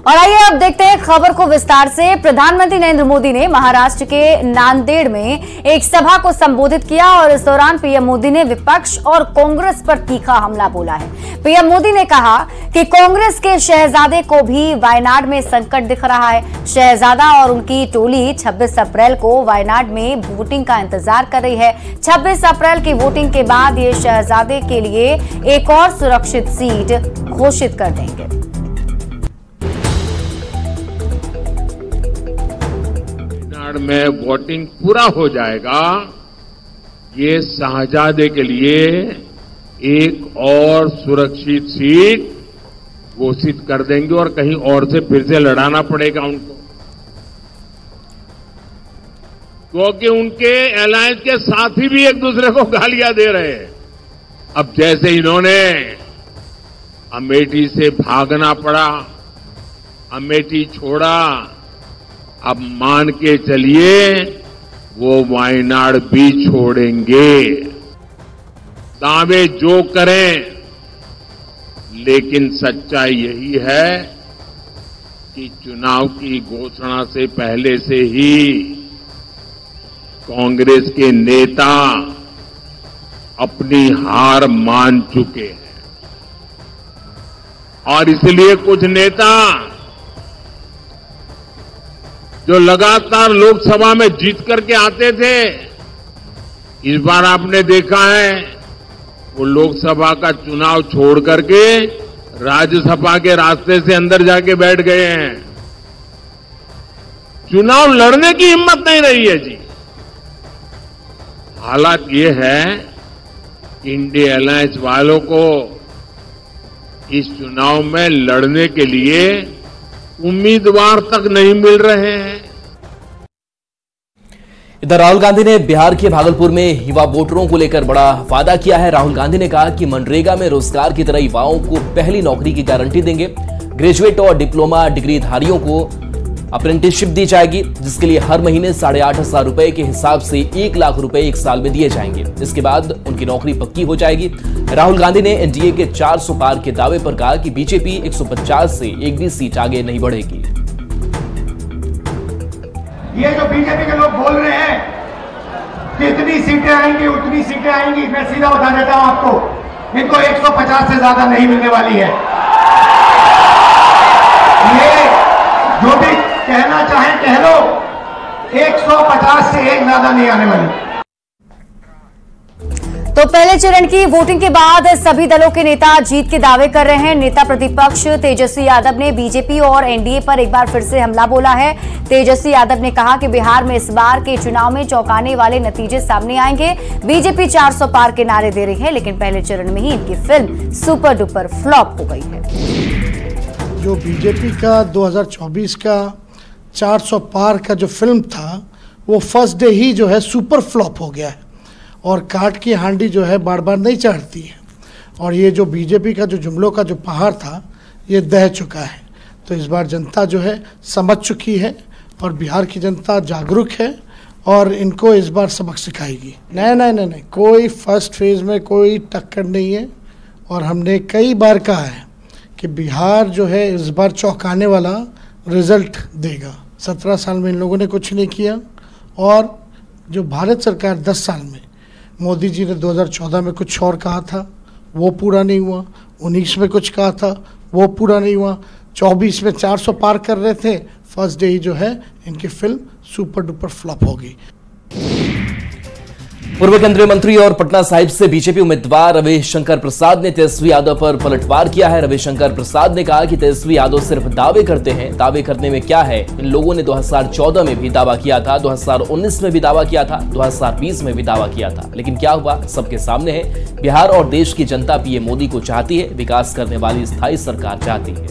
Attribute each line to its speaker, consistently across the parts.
Speaker 1: और आइए अब देखते हैं खबर को विस्तार से। प्रधानमंत्री नरेंद्र मोदी ने महाराष्ट्र के नांदेड़ में एक सभा को संबोधित किया और इस दौरान पीएम मोदी ने विपक्ष और कांग्रेस पर तीखा हमला बोला है। पीएम मोदी ने कहा कि कांग्रेस के शहजादे को भी वायनाड में संकट दिख रहा है। शहजादा और उनकी टोली 26 अप्रैल को वायनाड में वोटिंग का इंतजार कर रही है। 26 अप्रैल की वोटिंग के बाद ये शहजादे के लिए एक और सुरक्षित सीट घोषित कर देंगे।
Speaker 2: में वोटिंग पूरा हो जाएगा, ये शहजादे के लिए एक और सुरक्षित सीट घोषित कर देंगे और कहीं और से फिर से लड़ाना पड़ेगा उनको, क्योंकि उनके अलायंस के साथी भी एक दूसरे को गालियां दे रहे हैं। अब जैसे इन्होंने अमेठी से भागना पड़ा, अमेठी छोड़ा, अब मान के चलिए वो वायनाड भी छोड़ेंगे। दावे जो करें, लेकिन सच्चाई यही है कि चुनाव की घोषणा से पहले से ही कांग्रेस के नेता अपनी हार मान चुके हैं और इसलिए कुछ नेता जो लगातार लोकसभा में जीत करके आते थे, इस बार आपने देखा है वो लोकसभा का चुनाव छोड़ करके राज्यसभा के रास्ते से अंदर जाके बैठ गए हैं। चुनाव लड़ने की हिम्मत नहीं रही है जी। हालात ये है कि इंडिया अलायंस वालों को इस चुनाव में लड़ने के लिए उम्मीदवार तक नहीं मिल रहे हैं।
Speaker 3: इधर राहुल गांधी ने बिहार के भागलपुर में युवा वोटरों को लेकर बड़ा वादा किया है। राहुल गांधी ने कहा कि मनरेगा में रोजगार की तरह युवाओं को पहली नौकरी की गारंटी देंगे। ग्रेजुएट और डिप्लोमा डिग्रीधारियों को अप्रेंटिसशिप दी जाएगी, जिसके लिए हर महीने 8,500 रुपए के हिसाब से 1 लाख रुपए एक साल में दिए जाएंगे। इसके बाद उनकी नौकरी पक्की हो जाएगी। राहुल गांधी ने एनडीए के 400 पार के दावे पर कहा कि बीजेपी 150 से एक भी सीट आगे नहीं बढ़ेगी।
Speaker 4: ये जो बीजेपी के लोग बोल रहे हैं कि इतनी सीटें आएंगी उतनी सीटें आएंगी, मैं सीधा बता देता हूं आपको, इनको 150 से ज्यादा नहीं मिलने वाली है। ये जो भी कहना चाहें कह लो, 150 से एक ज्यादा नहीं आने वाली।
Speaker 1: तो पहले चरण की वोटिंग के बाद सभी दलों के नेता जीत के दावे कर रहे हैं। नेता प्रतिपक्ष तेजस्वी यादव ने बीजेपी और एनडीए पर एक बार फिर से हमला बोला है। तेजस्वी यादव ने कहा कि बिहार में इस बार के चुनाव में चौंकाने वाले नतीजे सामने आएंगे। बीजेपी 400 पार के नारे दे रही है, लेकिन पहले चरण में ही इनकी फिल्म सुपर डुपर फ्लॉप हो गई है।
Speaker 5: जो बीजेपी का 2024 का 400 पार का जो फिल्म था, वो फर्स्ट डे ही जो है सुपर फ्लॉप हो गया है और काट की हांडी जो है बार बार नहीं चढ़ती है। और ये जो बीजेपी का जो जुमलों का जो पहाड़ था, ये दह चुका है। तो इस बार जनता जो है समझ चुकी है और बिहार की जनता जागरूक है और इनको इस बार सबक सिखाएगी। नहीं, कोई फर्स्ट फेज में कोई टक्कर नहीं है। और हमने कई बार कहा है कि बिहार जो है इस बार चौंकाने वाला रिजल्ट देगा। 17 साल में इन लोगों ने कुछ नहीं किया और जो भारत सरकार 10 साल में, मोदी जी ने 2014 में कुछ और कहा था, वो पूरा नहीं हुआ। 19 में कुछ कहा था, वो पूरा नहीं हुआ। 24 में 400 पार कर रहे थे, फर्स्ट डे ही जो है इनकी फिल्म सुपर डुपर फ्लॉप होगी।
Speaker 3: पूर्व केंद्रीय मंत्री और पटना साहिब से बीजेपी उम्मीदवार रविशंकर प्रसाद ने तेजस्वी यादव पर पलटवार किया है। रविशंकर प्रसाद ने कहा कि तेजस्वी यादव सिर्फ दावे करते हैं। दावे करने में क्या है? इन लोगों ने 2014 में भी दावा किया था, 2019 में भी दावा किया था, 2020 में भी दावा किया था, लेकिन क्या हुआ सबके सामने है। बिहार और देश की जनता पीएम मोदी को चाहती है, विकास करने वाली स्थायी सरकार चाहती है।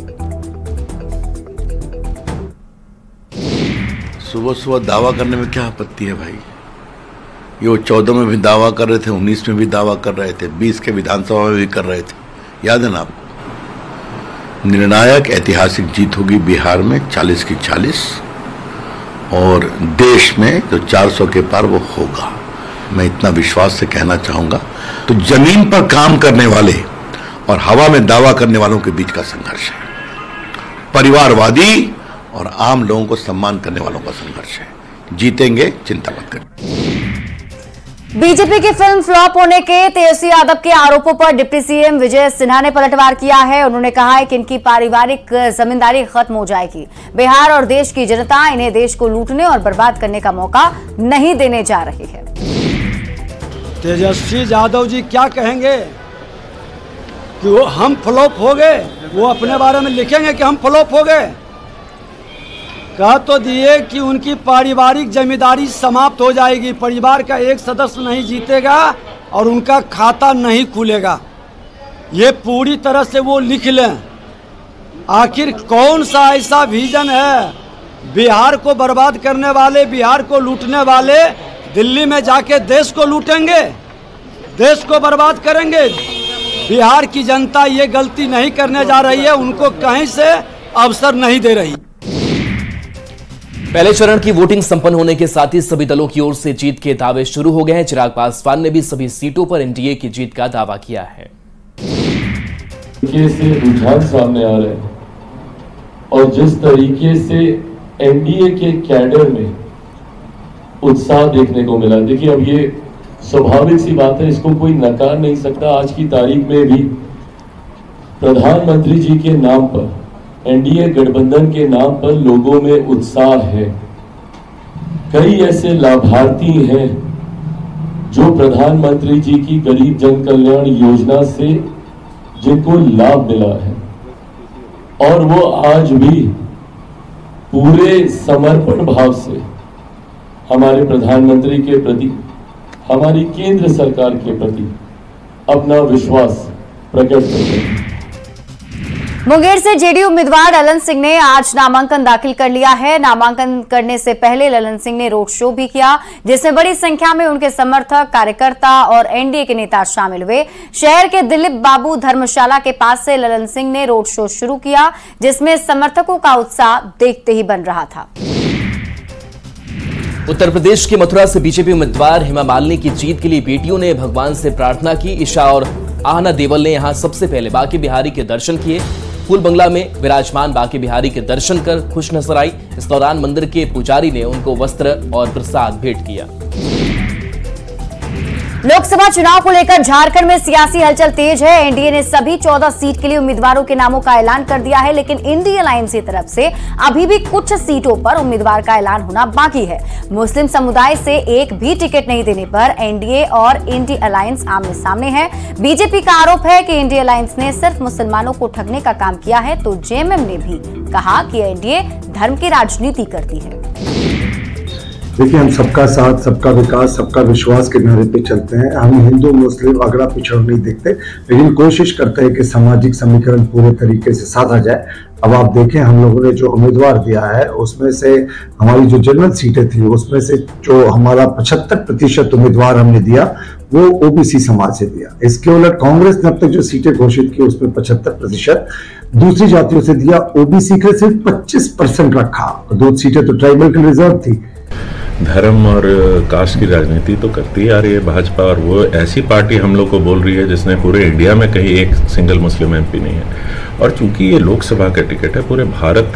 Speaker 6: सुबह सुबह दावा करने में क्या आपत्ति है भाई? ये वो 14 में भी दावा कर रहे थे, 19 में भी दावा कर रहे थे, 20 के विधानसभा में भी कर रहे थे। याद है ना आपको? निर्णायक ऐतिहासिक जीत होगी बिहार में 40 की 40 और देश में जो 400 के पार वो होगा। मैं इतना विश्वास से कहना चाहूंगा। तो जमीन पर काम करने वाले और हवा में दावा करने वालों के बीच का संघर्ष है परिवारवादी और आम लोगों को सम्मान करने वालों का संघर्ष है। जीतेंगे, चिंता मत करें।
Speaker 1: बीजेपी की फिल्म फ्लॉप होने के तेजस्वी यादव के आरोपों पर डिप्टी सीएम विजय सिन्हा ने पलटवार किया है। उन्होंने कहा है कि इनकी पारिवारिक जमींदारी खत्म हो जाएगी। बिहार और देश की जनता इन्हें देश को लूटने और बर्बाद करने का मौका नहीं देने जा रही है।
Speaker 7: तेजस्वी यादव जी क्या कहेंगे कि वो हम फ्लॉप हो गए? वो अपने बारे में लिखेंगे कि हम फ्लॉप हो गए? कह तो दिए कि उनकी पारिवारिक जिम्मेदारी समाप्त हो जाएगी, परिवार का एक सदस्य नहीं जीतेगा और उनका खाता नहीं खुलेगा। ये पूरी तरह से वो लिख लें। आखिर कौन सा ऐसा विजन है? बिहार को बर्बाद करने वाले, बिहार को लूटने वाले दिल्ली में जाके देश को लूटेंगे, देश को बर्बाद करेंगे। बिहार की जनता ये गलती नहीं करने जा रही है, उनको कहीं से अवसर नहीं दे रही।
Speaker 3: पहले चरण की वोटिंग संपन्न होने के साथ ही सभी दलों की ओर से जीत के दावे शुरू हो गए हैं। चिराग पासवान ने भी सभी सीटों पर एनडीए की जीत का दावा किया है।
Speaker 8: से रुझान सामने आ रहे हैं और जिस तरीके से एनडीए के कैडर में उत्साह देखने को मिला, देखिए अब ये स्वाभाविक सी बात है, इसको कोई नकार नहीं सकता। आज की तारीख में भी प्रधानमंत्री जी के नाम पर, एनडीए गठबंधन के नाम पर लोगों में उत्साह है। कई ऐसे लाभार्थी हैं जो प्रधानमंत्री जी की गरीब जन कल्याण योजना से जिनको लाभ मिला है और वो आज भी पूरे समर्पण भाव से हमारे प्रधानमंत्री के प्रति, हमारी केंद्र सरकार के प्रति अपना विश्वास प्रकट करते हैं।
Speaker 1: मुंगेर से जेडीयू उम्मीदवार ललन सिंह ने आज नामांकन दाखिल कर लिया है। नामांकन करने से पहले ललन सिंह ने रोड शो भी किया, जिसमें बड़ी संख्या में उनके समर्थक, कार्यकर्ता और एनडीए के नेता शामिल हुए। शहर के दिलीप बाबू धर्मशाला के पास से ललन सिंह ने रोड शो शुरू किया, जिसमें समर्थकों का उत्साह देखते ही बन रहा था।
Speaker 3: उत्तर प्रदेश के मथुरा से बीजेपी उम्मीदवार हेमा मालिनी की जीत के लिए बेटियों ने भगवान से प्रार्थना की। ईशा और आहना देवल ने यहां सबसे पहले बांके बिहारी के दर्शन किए। फूल बंगला में विराजमान बांके बिहारी के दर्शन कर खुश नजर आई। इस दौरान मंदिर के पुजारी ने उनको वस्त्र और प्रसाद भेंट किया।
Speaker 1: लोकसभा चुनाव को लेकर झारखंड में सियासी हलचल तेज है। एनडीए ने सभी 14 सीट के लिए उम्मीदवारों के नामों का ऐलान कर दिया है, लेकिन इंडी अलायंस की तरफ से अभी भी कुछ सीटों पर उम्मीदवार का ऐलान होना बाकी है। मुस्लिम समुदाय से एक भी टिकट नहीं देने पर एनडीए और इंडी अलायंस आमने सामने है। बीजेपी का आरोप है कि इंडी अलायंस ने सिर्फ मुसलमानों को ठगने का काम किया है, तो जेएमएम ने भी कहा कि एनडीए धर्म की राजनीति करती है।
Speaker 9: देखिए, हम सबका साथ, सबका विकास, सबका विश्वास के नारे पे चलते हैं। हम हिंदू मुस्लिम अगड़ा पिछड़ा नहीं देखते, लेकिन कोशिश करते हैं कि सामाजिक समीकरण पूरे तरीके से साधा जाए। अब आप देखें, हम लोगों ने जो उम्मीदवार दिया है उसमें से हमारी जो जनरल सीटें थी उसमें से जो हमारा 75% उम्मीदवार हमने दिया वो ओबीसी समाज से दिया। इसके उलट कांग्रेस ने अब तक जो सीटें घोषित की उसमें 75% दूसरी जातियों से दिया। ओबीसी का सिर्फ 25% रखा। 2 सीटें तो ट्राइबल की रिजर्व थी।
Speaker 10: धर्म और कास्ट की राजनीति तो करती आ रही है भाजपा, और वो ऐसी पार्टी हम लोग को बोल रही है जिसने पूरे इंडिया में कहीं एक सिंगल मुस्लिम एमपी नहीं है। और चूंकि ये लोकसभा का टिकट है, पूरे भारत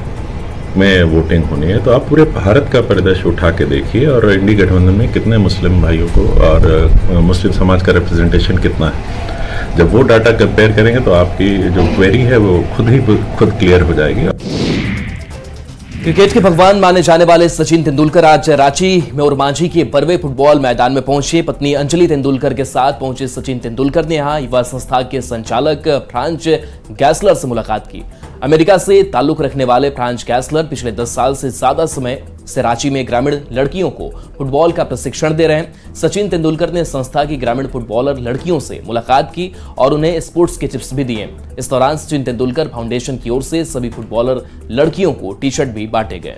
Speaker 10: में वोटिंग होनी है, तो आप पूरे भारत का परिदृश्य उठा के देखिए और इंडी गठबंधन में कितने मुस्लिम भाइयों को और मुस्लिम समाज का रिप्रेजेंटेशन कितना है। जब वो डाटा कंपेयर करेंगे तो आपकी जो क्वेरी है वो खुद क्लियर हो जाएगी।
Speaker 3: क्रिकेट के भगवान माने जाने वाले सचिन तेंदुलकर आज रांची में ओरमांझी के बरवे फुटबॉल मैदान में पहुंचे। पत्नी अंजलि तेंदुलकर के साथ पहुंचे सचिन तेंदुलकर ने यहां युवा संस्था के संचालक फ्रांज गैसलर से मुलाकात की। अमेरिका से ताल्लुक रखने वाले फ्रांज गैसलर पिछले 10 साल से ज्यादा समय से रांची में ग्रामीण लड़कियों को फुटबॉल का प्रशिक्षण दे रहे हैं। सचिन तेंदुलकर ने संस्था की ग्रामीण फुटबॉलर लड़कियों से मुलाकात की और उन्हें स्पोर्ट्स के टिप्स भी दिए। इस दौरान सचिन तेंदुलकर फाउंडेशन की ओर से सभी फुटबॉलर लड़कियों को टी शर्ट भी बांटे गए।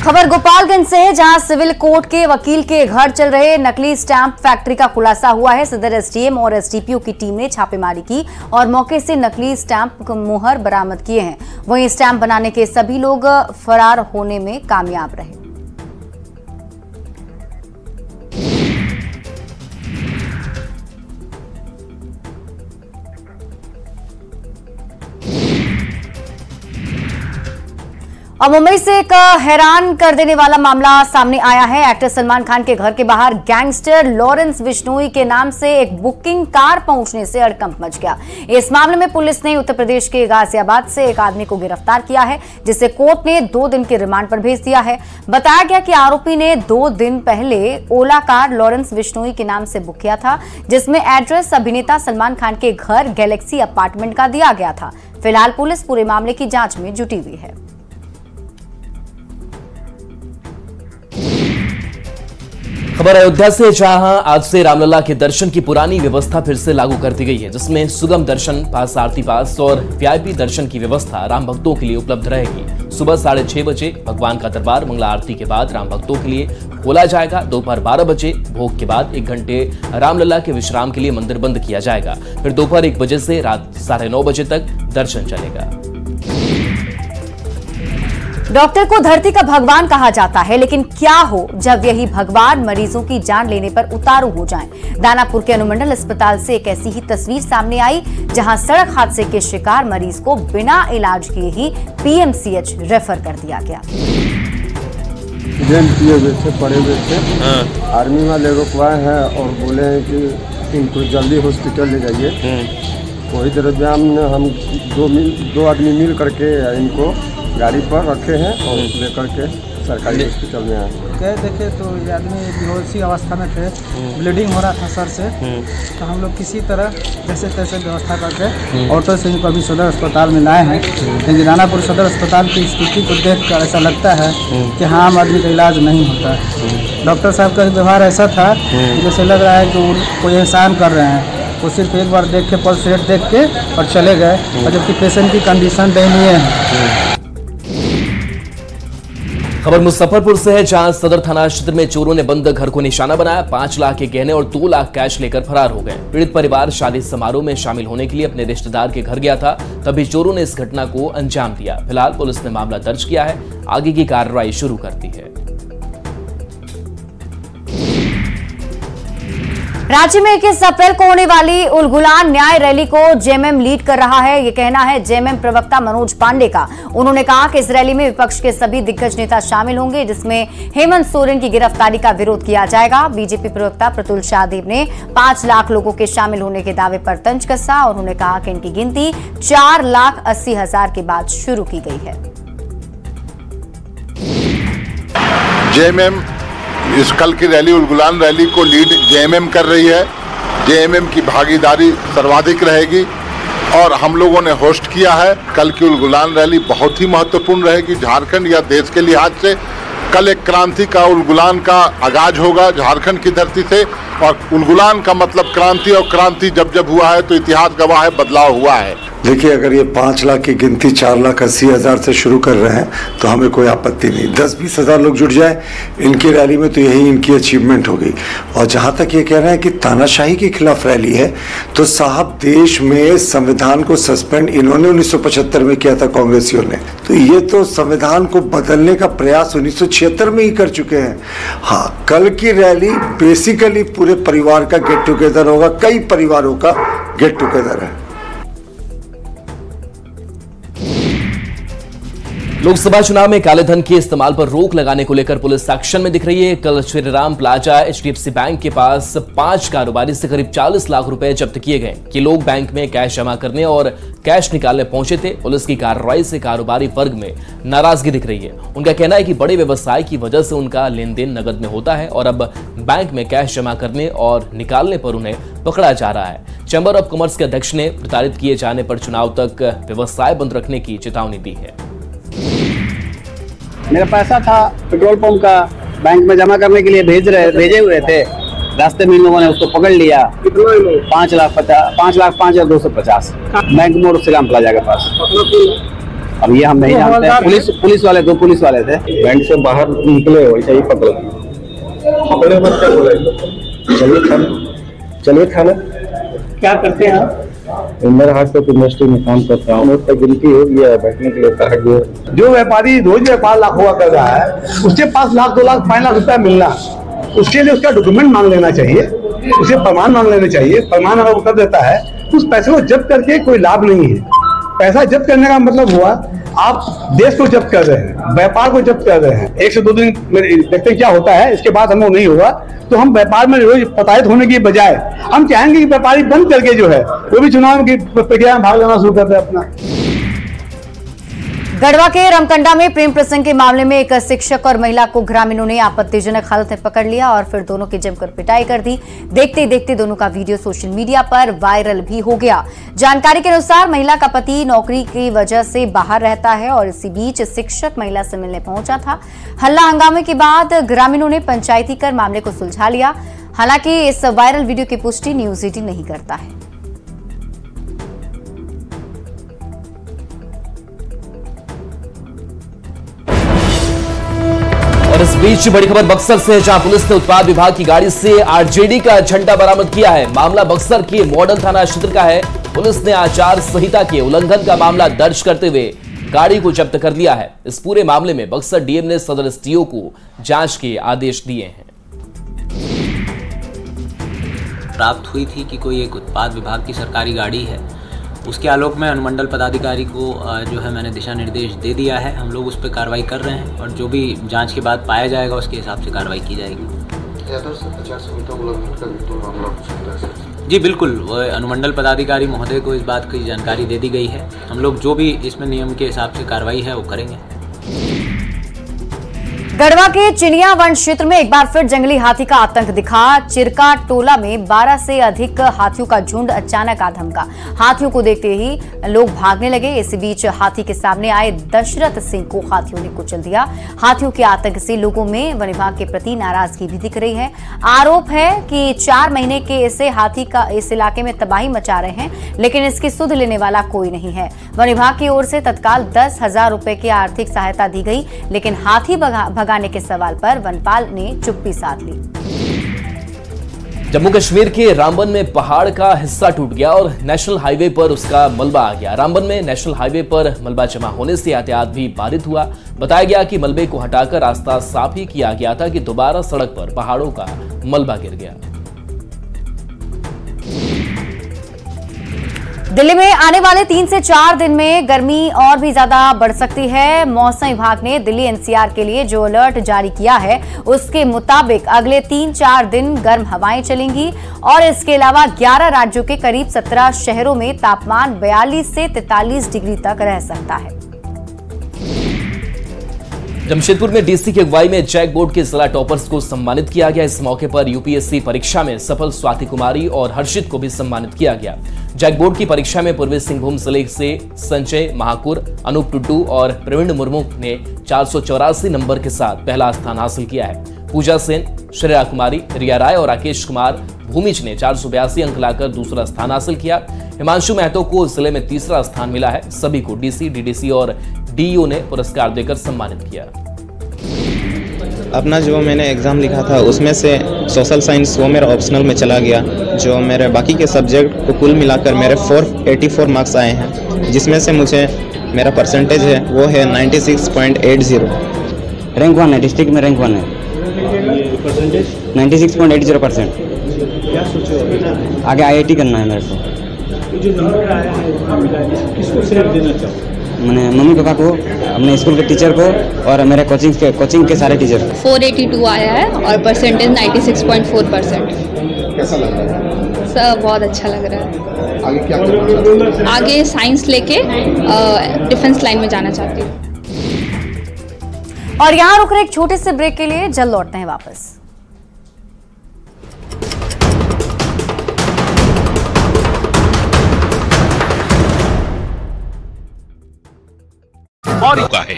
Speaker 1: खबर गोपालगंज से है, जहां सिविल कोर्ट के वकील के घर चल रहे नकली स्टैंप फैक्ट्री का खुलासा हुआ है। सदर एसडीएम और एसडीपीओ की टीम ने छापेमारी की और मौके से नकली स्टैंप मुहर बरामद किए हैं। वहीं स्टैंप बनाने के सभी लोग फरार होने में कामयाब रहे। अब मुंबई से एक हैरान कर देने वाला मामला सामने आया है। एक्टर सलमान खान के घर के बाहर गैंगस्टर लॉरेंस बिश्नोई के नाम से एक बुकिंग कार पहुंचने से हड़कंप मच गया। इस मामले में पुलिस ने उत्तर प्रदेश के गाजियाबाद से एक आदमी को गिरफ्तार किया है, जिसे कोर्ट ने 2 दिन के रिमांड पर भेज दिया है। बताया गया कि आरोपी ने 2 दिन पहले ओला कार लॉरेंस बिश्नोई के नाम से बुक किया था, जिसमें एड्रेस अभिनेता सलमान खान के घर गैलेक्सी अपार्टमेंट का दिया गया था। फिलहाल पुलिस पूरे मामले की जांच में जुटी हुई है।
Speaker 3: खबर अयोध्या से, जहां आज से रामलला के दर्शन की पुरानी व्यवस्था फिर से लागू कर दी गई है, जिसमें सुगम दर्शन पास, आरती पास और वीआईपी दर्शन की व्यवस्था राम भक्तों के लिए उपलब्ध रहेगी। सुबह 6:30 बजे भगवान का दरबार मंगला आरती के बाद राम भक्तों के लिए खोला जाएगा। दोपहर 12 बजे भोग के बाद 1 घंटे रामलला के विश्राम के लिए मंदिर बंद किया जाएगा। फिर दोपहर 1 बजे से रात 9:30 बजे तक दर्शन चलेगा।
Speaker 1: डॉक्टर को धरती का भगवान कहा जाता है, लेकिन क्या हो जब यही भगवान मरीजों की जान लेने पर उतारू हो जाएं? दानापुर के अनुमंडल अस्पताल से एक ऐसी ही तस्वीर सामने आई, जहां सड़क हादसे के शिकार मरीज को बिना इलाज किए ही पीएमसीएच रेफर कर दिया गया।
Speaker 11: पड़े हुए थे, आर्मी वाले रुकवाए हैं और बोले हैं कि इनको जल्दी हॉस्पिटल ले जाइए। वही दरमियान हम 2 आदमी मिल करके इनको गाड़ी पर रखे हैं और लेकर के सरकारी हॉस्पिटल में आए।
Speaker 12: गए देखे तो ये आदमी बेहोशी अवस्था में थे, ब्लीडिंग हो रहा था सर से। तो हम लोग किसी तरह जैसे तैसे व्यवस्था करके ऑटो से इनको अभी सदर अस्पताल में लाए हैं। लेकिन दानापुर सदर अस्पताल की स्थिति को देखकर ऐसा लगता है कि हाँ, आम आदमी का इलाज नहीं होता है। डॉक्टर साहब का व्यवहार ऐसा था जैसे लग रहा है कि वो कोई एहसान कर रहे हैं। वो सिर्फ एक बार देख के पल्स रेट देख के और चले गए, और जबकि पेशेंट की कंडीशन दयनीय है।
Speaker 3: खबर मुजफ्फरपुर से है, जहां सदर थाना क्षेत्र में चोरों ने बंद घर को निशाना बनाया। 5 लाख के गहने और 2 लाख कैश लेकर फरार हो गए। पीड़ित परिवार शादी समारोह में शामिल होने के लिए अपने रिश्तेदार के घर गया था, तभी चोरों ने इस घटना को अंजाम दिया। फिलहाल पुलिस ने मामला दर्ज किया है, आगे की कार्रवाई शुरू कर दी है।
Speaker 1: राज्य में 21 अप्रैल को होने वाली उलगुलान न्याय रैली को जेएमएम लीड कर रहा है, ये कहना है जेएमएम प्रवक्ता मनोज पांडे का। उन्होंने कहा कि इस रैली में विपक्ष के सभी दिग्गज नेता शामिल होंगे, जिसमें हेमंत सोरेन की गिरफ्तारी का विरोध किया जाएगा। बीजेपी प्रवक्ता प्रतुल शाहदेव ने 5 लाख लोगों के शामिल होने के दावे पर तंज कसा। उन्होंने कहा कि इनकी गिनती 4,80,000 के बाद शुरू की गई है।
Speaker 13: जेएमएम इस कल की रैली उलगुलान रैली को लीड जेएमएम कर रही है। जेएमएम की भागीदारी सर्वाधिक रहेगी और हम लोगों ने होस्ट किया है। कल की उलगुलान रैली बहुत ही महत्वपूर्ण रहेगी झारखंड या देश के लिहाज से। कल एक क्रांति का उलगुलान का आगाज होगा झारखंड की धरती से, और उलगुलान का मतलब क्रांति, और क्रांति जब जब हुआ है तो इतिहास गवाह है, बदलाव हुआ है।
Speaker 9: देखिए, अगर ये 5 लाख की गिनती 4,80,000 से शुरू कर रहे हैं तो हमें कोई आपत्ति नहीं। 10-20 हज़ार लोग जुट जाए इनकी रैली में तो यही इनकी अचीवमेंट होगी। और जहाँ तक ये कह रहे हैं कि तानाशाही के खिलाफ रैली है, तो साहब देश में संविधान को सस्पेंड इन्होंने 1975 में किया था कांग्रेसियों ने, तो ये तो संविधान को बदलने का प्रयास 1976 में ही कर चुके हैं। हाँ, कल की रैली बेसिकली पूरे परिवार का गेट टुगेदर होगा, कई परिवारों का गेट टुगेदर है।
Speaker 3: लोकसभा चुनाव में काले धन के इस्तेमाल पर रोक लगाने को लेकर पुलिस एक्शन में दिख रही है। कल श्रीराम प्लाजा एचडीएफसी बैंक के पास 5 कारोबारी से करीब 40 लाख रुपए जब्त किए गए। ये लोग बैंक में कैश जमा करने और कैश निकालने पहुंचे थे। पुलिस की कार्रवाई से कारोबारी वर्ग में नाराजगी दिख रही है। उनका कहना है कि बड़े व्यवसाय की वजह से उनका लेन देन नगद में होता है और अब बैंक में कैश जमा करने और निकालने पर उन्हें पकड़ा जा रहा है। चैंबर ऑफ कॉमर्स के अध्यक्ष ने प्रताड़ित किए जाने पर चुनाव तक व्यवसाय बंद रखने की चेतावनी दी है।
Speaker 14: मेरा पैसा था पेट्रोल पंप का, बैंक में जमा करने के लिए भेजे हुए थे। रास्ते में इन लोगों ने उसको पकड़ लिया। 5,05,250 बैंक मोड़ श्रीराम प्लाजा के पास। अब ये हम नहीं जानते हैं। पुलिस वाले 2 पुलिस वाले थे, बैंक से बाहर निकले वैसे ही पकड़े मत क्या बोले, चलिए थाना। क्या करते हैं आप? मेरा हाथ तक इंडस्ट्री में काम करता हूँ, उसका गिनती हो गया बैठने के लिए कहा गया। जो व्यापारी रोज व्यापार लाख हुआ कर रहा है, उससे 5 लाख 2 लाख 5 लाख रुपया मिलना, उसके लिए उसका डॉक्यूमेंट मांग लेना चाहिए, उसे प्रमाण मांग लेने चाहिए। प्रमाण अगर वो कर देता है, उस पैसे को जब्त करके कोई लाभ नहीं है। पैसा जब्त करने का मतलब हुआ
Speaker 15: आप देश को जब्त कर रहे हैं, व्यापार को जब्त कर रहे हैं। 1 से 2 दिन देखते हैं क्या होता है, इसके बाद हम लोग नहीं होगा। तो हम व्यापार में रोज प्रताड़ित होने की बजाय हम चाहेंगे कि व्यापारी बंद करके जो है वो भी चुनाव की प्रक्रिया में भाग लेना शुरू कर दे अपना।
Speaker 1: गढ़वा के रमकंडा में प्रेम प्रसंग के मामले में एक शिक्षक और महिला को ग्रामीणों ने आपत्तिजनक हालत में पकड़ लिया और फिर दोनों की जमकर पिटाई कर दी। देखते ही देखते दोनों का वीडियो सोशल मीडिया पर वायरल भी हो गया। जानकारी के अनुसार महिला का पति नौकरी की वजह से बाहर रहता है और इसी बीच शिक्षक महिला से मिलने पहुंचा था। हल्ला हंगामे के बाद ग्रामीणों ने पंचायती कर मामले को सुलझा लिया। हालांकि इस वायरल वीडियो की पुष्टि न्यूज 18 नहीं करता है।
Speaker 3: और इस बीच बड़ी खबर बक्सर से, जहां पुलिस ने उत्पाद विभाग की गाड़ी से आरजेडी का झंडा बरामद किया है। मामला बक्सर के मॉडल थाना क्षेत्र का है। पुलिस ने आचार संहिता के उल्लंघन का मामला दर्ज करते हुए गाड़ी को जब्त कर लिया है। इस पूरे मामले में बक्सर डीएम ने सदर एसडीओ को जांच के आदेश दिए हैं।
Speaker 16: प्राप्त हुई थी कि कोई एक उत्पाद विभाग की सरकारी गाड़ी है, उसके आलोक में अनुमंडल पदाधिकारी को जो है मैंने दिशा निर्देश दे दिया है। हम लोग उस पर कार्रवाई कर रहे हैं और जो भी जांच के बाद पाया जाएगा उसके हिसाब से कार्रवाई की जाएगी। जी बिल्कुल, अनुमंडल पदाधिकारी महोदय को इस बात की जानकारी दे दी गई है। हम लोग जो भी इसमें नियम के हिसाब से कार्रवाई है वो करेंगे।
Speaker 1: गढ़वा के चिनिया वन क्षेत्र में एक बार फिर जंगली हाथी का आतंक दिखा। चिरका टोला में 12 से अधिक हाथियों का झुंड अचानक आ धमका। हाथियों को देखते ही लोग भागने लगे। इसी बीच हाथी के सामने आए दशरथ सिंह को हाथियों ने कुचल दिया। हाथियों के आतंक से लोगों में वन विभाग के प्रति नाराजगी भी दिख रही है। आरोप है कि 4 महीने के ऐसे हाथी का इस इलाके में तबाही मचा रहे हैं, लेकिन इसकी सुध लेने वाला कोई नहीं है। वन विभाग की ओर से तत्काल 10,000 रुपए की आर्थिक सहायता दी गई, लेकिन हाथी भगाने के सवाल पर वनपाल ने चुप्पी साध ली।
Speaker 3: जम्मू कश्मीर के रामबन में पहाड़ का हिस्सा टूट गया और नेशनल हाईवे पर उसका मलबा आ गया। रामबन में नेशनल हाईवे पर मलबा जमा होने से यातायात भी बाधित हुआ। बताया गया कि मलबे को हटाकर रास्ता साफ ही किया गया था कि दोबारा सड़क पर पहाड़ों का मलबा गिर गया।
Speaker 1: दिल्ली में आने वाले 3 से 4 दिन में गर्मी और भी ज्यादा बढ़ सकती है। मौसम विभाग ने दिल्ली एनसीआर के लिए जो अलर्ट जारी किया है उसके मुताबिक अगले 3-4 दिन गर्म हवाएं चलेंगी और इसके अलावा 11 राज्यों के करीब 17 शहरों में तापमान 42 से 43 डिग्री तक रह सकता है।
Speaker 3: जमशेदपुर में डीसी की अगुवाई में जैक बोर्ड के जिला टॉपर्स को सम्मानित किया गया। इस मौके पर यूपीएससी परीक्षा में सफल स्वाति कुमारी और हर्षित को भी सम्मानित किया गया। जैक बोर्ड की परीक्षा में पूर्वी सिंहभूम जिले से संजय महाकुर, अनूप टुड्डू और प्रवीण मुर्मू ने 484 नंबर के साथ पहला स्थान हासिल किया है। पूजा सेन, श्रेया कुमारी, रिया राय और राकेश कुमार भूमिज ने 482 अंक लाकर दूसरा स्थान हासिल किया। हिमांशु महतो को जिले में तीसरा स्थान मिला है। सभी को डीसी, डीडीसी और डीईओ ने पुरस्कार देकर सम्मानित किया।
Speaker 17: अपना जो मैंने एग्ज़ाम लिखा था उसमें से सोशल साइंस वो मेरा ऑप्शनल में चला गया। जो मेरे बाकी के सब्जेक्ट को कुल मिलाकर मेरे 484 मार्क्स आए हैं, जिसमें से मुझे मेरा परसेंटेज है वो है 96.80।
Speaker 18: रैंक 1 है, डिस्ट्रिक्ट में रैंक 1 है।
Speaker 15: परसेंटेज
Speaker 18: 96.80%।
Speaker 15: क्या सोचे
Speaker 18: आगे IIT करना है मेरे को।
Speaker 15: जो नंबर आया है किसको श्रेय देना चाहो?
Speaker 18: मैंने मम्मी पापा को, अपने स्कूल के टीचर को और मेरे कोचिंग के सारे टीचर।
Speaker 19: 482 आया है और परसेंटेज 96.4%।
Speaker 15: कैसा लग रहा है?
Speaker 19: सब बहुत अच्छा लग रहा है।
Speaker 15: आगे क्या करना चाहते हो?
Speaker 19: आगे साइंस लेके डिफेंस लाइन में जाना चाहती हूँ।
Speaker 1: और यहाँ रुक रहे एक छोटे से ब्रेक के लिए, जल्द लौटते हैं वापस।
Speaker 20: का है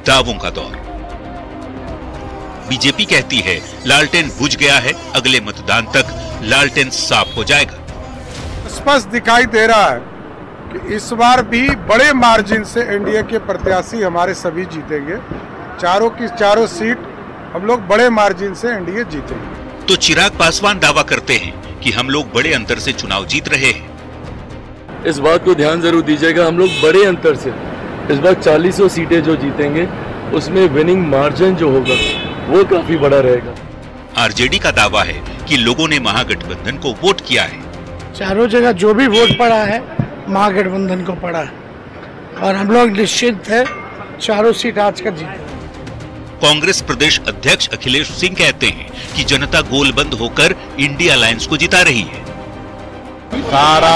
Speaker 20: दावों का दौर। बीजेपी कहती है लालटेन बुझ गया है, अगले मतदान तक लालटेन साफ हो जाएगा।
Speaker 21: स्पष्ट दिखाई दे रहा है कि इस बार भी बड़े मार्जिन से एनडीए के प्रत्याशी हमारे सभी जीतेंगे। चारों की चारों सीट हम लोग बड़े मार्जिन से एनडीए जीतेंगे।
Speaker 20: तो चिराग पासवान दावा करते हैं कि हम लोग बड़े अंतर से चुनाव जीत रहे हैं।
Speaker 22: इस बात को ध्यान जरूर दीजिएगा, हम लोग बड़े अंतर से इस बार 40 सीटें जो जीतेंगे उसमें विनिंग मार्जिन जो होगा वो काफी बड़ा रहेगा।
Speaker 20: आरजेडी का दावा है कि लोगों ने महागठबंधन को वोट किया है।
Speaker 5: चारों जगह जो भी वोट पड़ा है महागठबंधन को पड़ा है और हम लोग निश्चित है चारों सीट आज का जीते।
Speaker 20: कांग्रेस प्रदेश अध्यक्ष अखिलेश सिंह कहते हैं कि जनता गोलबंद होकर इंडिया अलायंस को जिता रही है।
Speaker 2: सारा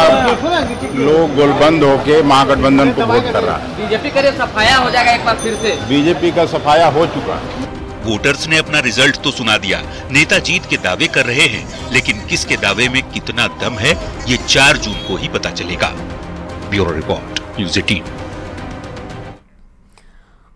Speaker 2: लोग गोलबंद होके महागठबंधन को वोट कर रहा है।
Speaker 4: बीजेपी का सफाया हो जाएगा एक बार फिर से।
Speaker 2: बीजेपी का सफाया हो चुका है।
Speaker 20: वोटर्स ने अपना रिजल्ट तो सुना दिया, नेता जीत के दावे कर रहे हैं, लेकिन किसके दावे में कितना दम है ये 4 जून को ही पता चलेगा। Bureau report, news 18।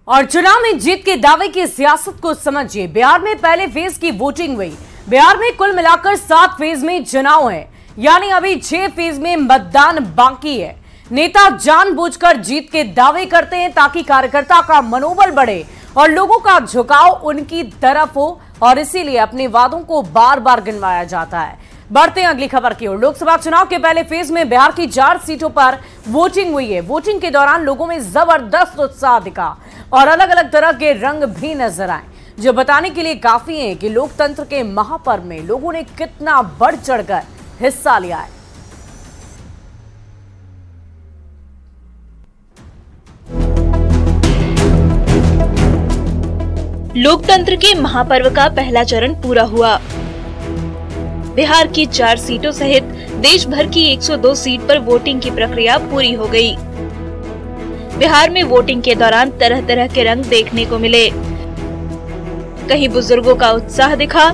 Speaker 23: और चुनाव में जीत के दावे की सियासत को समझिए। बिहार में पहले फेज की वोटिंग हुई। बिहार में कुल मिलाकर 7 फेज में चुनाव है, यानी अभी 6 फेज में मतदान बाकी है। नेता जानबूझकर जीत के दावे करते हैं ताकि कार्यकर्ता का मनोबल बढ़े और लोगों का झुकाव उनकी तरफ हो, और इसीलिए अपने वादों को बार बार गिनवाया जाता है। बढ़ते हैं अगली खबर की ओर। लोकसभा चुनाव के पहले फेज में बिहार की 4 सीटों पर वोटिंग हुई है। वोटिंग के दौरान लोगों में जबरदस्त उत्साह दिखा और अलग अलग तरह के रंग भी नजर आए, जो बताने के लिए काफी है कि लोकतंत्र के महापर्व में लोगों ने कितना बढ़ चढ़कर हिस्सा लिया है।
Speaker 24: लोकतंत्र के महापर्व का पहला चरण पूरा हुआ। बिहार की 4 सीटों सहित देश भर की 102 सीट पर वोटिंग की प्रक्रिया पूरी हो गई। बिहार में वोटिंग के दौरान तरह तरह के रंग देखने को मिले। कहीं बुजुर्गों का उत्साह दिखा,